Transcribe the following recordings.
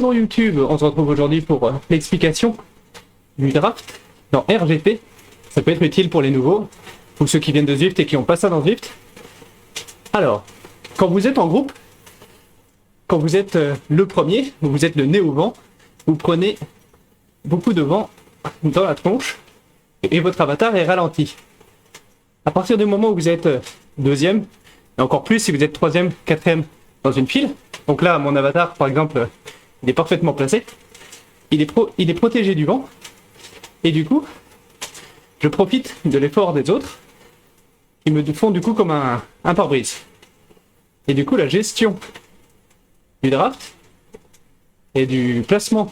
Bonjour YouTube, on se retrouve aujourd'hui pour l'explication du draft dans RGT. Ça peut être utile pour les nouveaux, ou ceux qui viennent de Zwift et qui n'ont pas ça dans Zwift. Alors, quand vous êtes en groupe, quand vous êtes le premier, vous êtes le nez au vent, vous prenez beaucoup de vent dans la tronche et votre avatar est ralenti. À partir du moment où vous êtes deuxième, et encore plus si vous êtes troisième, quatrième dans une file, donc là mon avatar par exemple, il est parfaitement placé, il est protégé du vent, et du coup, je profite de l'effort des autres, qui me font du coup comme un pare-brise. Et du coup, la gestion du draft et du placement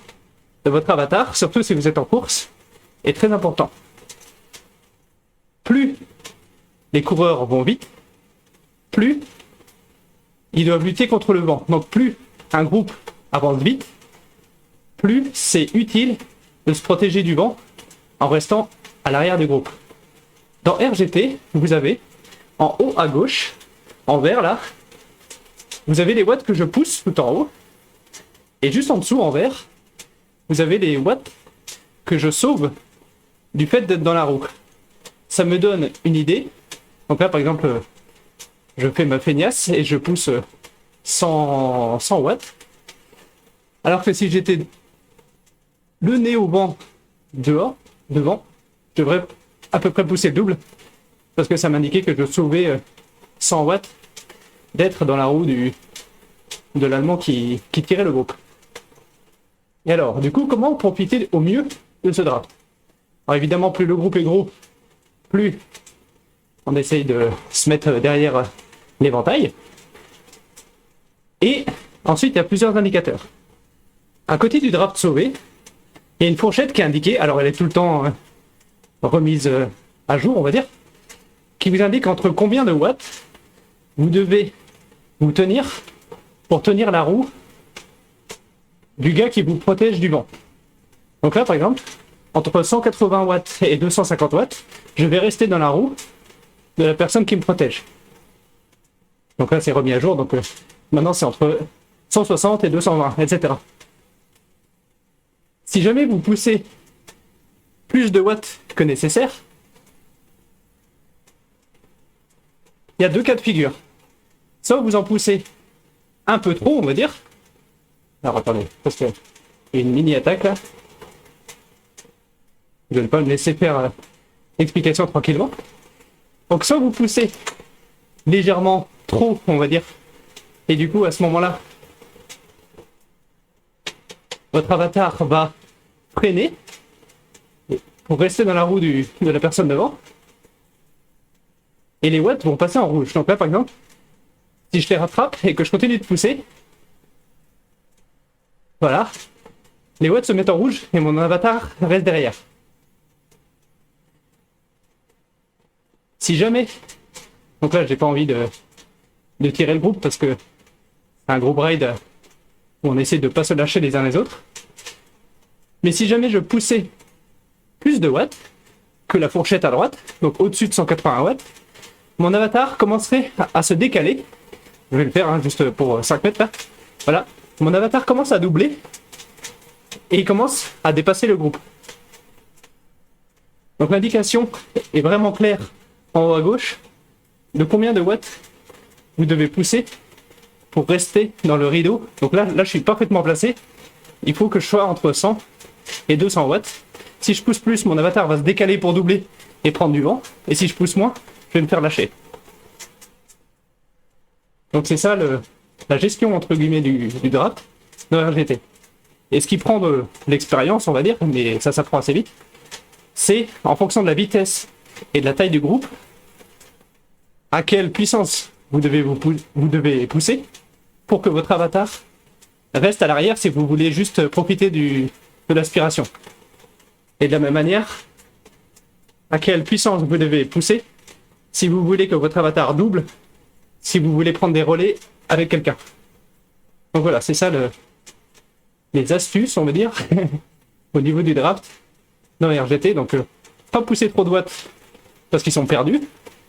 de votre avatar, surtout si vous êtes en course, est très important. Plus les coureurs vont vite, plus ils doivent lutter contre le vent. Donc plus un groupe avance vite, plus c'est utile de se protéger du vent en restant à l'arrière du groupe. Dans RGT, vous avez en haut à gauche, en vert là, vous avez les watts que je pousse tout en haut, et juste en dessous en vert, vous avez les watts que je sauve du fait d'être dans la roue. Ça me donne une idée. Donc là par exemple, je fais ma feignasse et je pousse 100 watts. Alors que si j'étais le nez au vent devant, je devrais à peu près pousser le double, parce que ça m'indiquait que je sauvais 100 watts d'être dans la roue de l'allemand qui tirait le groupe. Et alors, du coup, comment profiter au mieux de ce draft? Alors évidemment, plus le groupe est gros, plus on essaye de se mettre derrière l'éventail. Et ensuite, il y a plusieurs indicateurs. À côté du draft sauvé, il y a une fourchette qui est indiquée, alors elle est tout le temps remise à jour, on va dire, qui vous indique entre combien de watts vous devez vous tenir pour tenir la roue du gars qui vous protège du vent. Donc là, par exemple, entre 180 watts et 250 watts, je vais rester dans la roue de la personne qui me protège. Donc là, c'est remis à jour, donc maintenant c'est entre 160 et 220, etc. Si jamais vous poussez plus de watts que nécessaire, il y a deux cas de figure. Soit vous en poussez un peu trop, on va dire. Alors attendez, parce qu'il y a une mini-attaque là. Je ne vais pas me laisser faire l'explication tranquillement. Donc soit vous poussez légèrement trop, on va dire, et du coup à ce moment-là, votre avatar va freiner pour rester dans la roue de la personne devant, et les watts vont passer en rouge. Donc là par exemple, si je les rattrape et que je continue de pousser, voilà, les watts se mettent en rouge et mon avatar reste derrière. Si jamais, donc là j'ai pas envie de tirer le groupe parce que c'est un groupe raid où on essaie de pas se lâcher les uns les autres, mais si jamais je poussais plus de watts que la fourchette à droite, donc au-dessus de 180 watts, mon avatar commencerait à se décaler. Je vais le faire hein, juste pour 5 mètres là. Voilà, mon avatar commence à doubler et il commence à dépasser le groupe. Donc l'indication est vraiment claire en haut à gauche de combien de watts vous devez pousser pour rester dans le rideau. Donc là je suis parfaitement placé. Il faut que je sois entre 100 et 200 watts. Si je pousse plus, mon avatar va se décaler pour doubler et prendre du vent. Et si je pousse moins, je vais me faire lâcher. Donc c'est ça la gestion entre guillemets du draft dans RGT. Et ce qui prend de l'expérience, on va dire, mais ça s'apprend assez vite, c'est en fonction de la vitesse et de la taille du groupe, à quelle puissance vous devez pousser pour que votre avatar reste à l'arrière si vous voulez juste profiter de l'aspiration. Et de la même manière, à quelle puissance vous devez pousser si vous voulez que votre avatar double, si vous voulez prendre des relais avec quelqu'un. Donc voilà, c'est ça les astuces, on va dire, au niveau du draft dans RGT. Donc pas pousser trop de watts parce qu'ils sont perdus.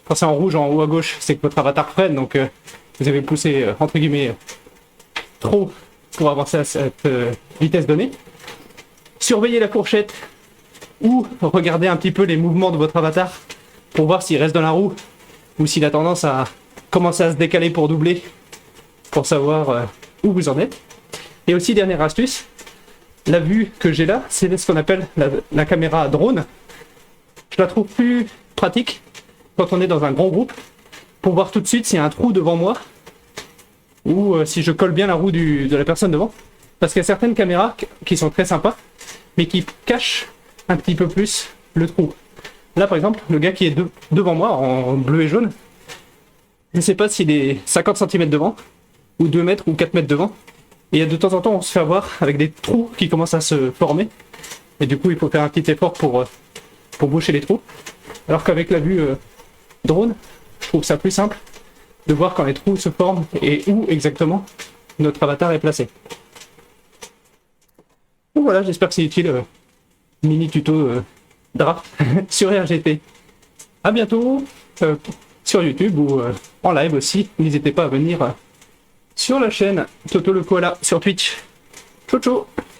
Quand c'est en rouge en haut à gauche, c'est que votre avatar freine, donc vous avez poussé entre guillemets trop pour avancer à cette vitesse donnée. Surveillez la fourchette ou regardez un petit peu les mouvements de votre avatar pour voir s'il reste dans la roue ou s'il a tendance à commencer à se décaler pour doubler, pour savoir où vous en êtes. Et aussi, dernière astuce, la vue que j'ai là, c'est ce qu'on appelle la caméra drone. Je la trouve plus pratique quand on est dans un grand groupe pour voir tout de suite s'il y a un trou devant moi ou si je colle bien la roue de la personne devant. Parce qu'il y a certaines caméras qui sont très sympas, mais qui cachent un petit peu plus le trou. Là, par exemple, le gars qui est devant moi, en bleu et jaune, je ne sais pas s'il est 50 cm devant, ou 2 mètres, ou 4 mètres devant. Et de temps en temps, on se fait avoir avec des trous qui commencent à se former. Et du coup, il faut faire un petit effort pour boucher les trous. Alors qu'avec la vue drone, je trouve ça plus simple de voir quand les trous se forment et où exactement notre avatar est placé. Donc voilà, j'espère que c'est utile. Mini tuto draft sur RGT. À bientôt sur YouTube ou en live aussi. N'hésitez pas à venir sur la chaîne Toto le Koala sur Twitch. Ciao ciao.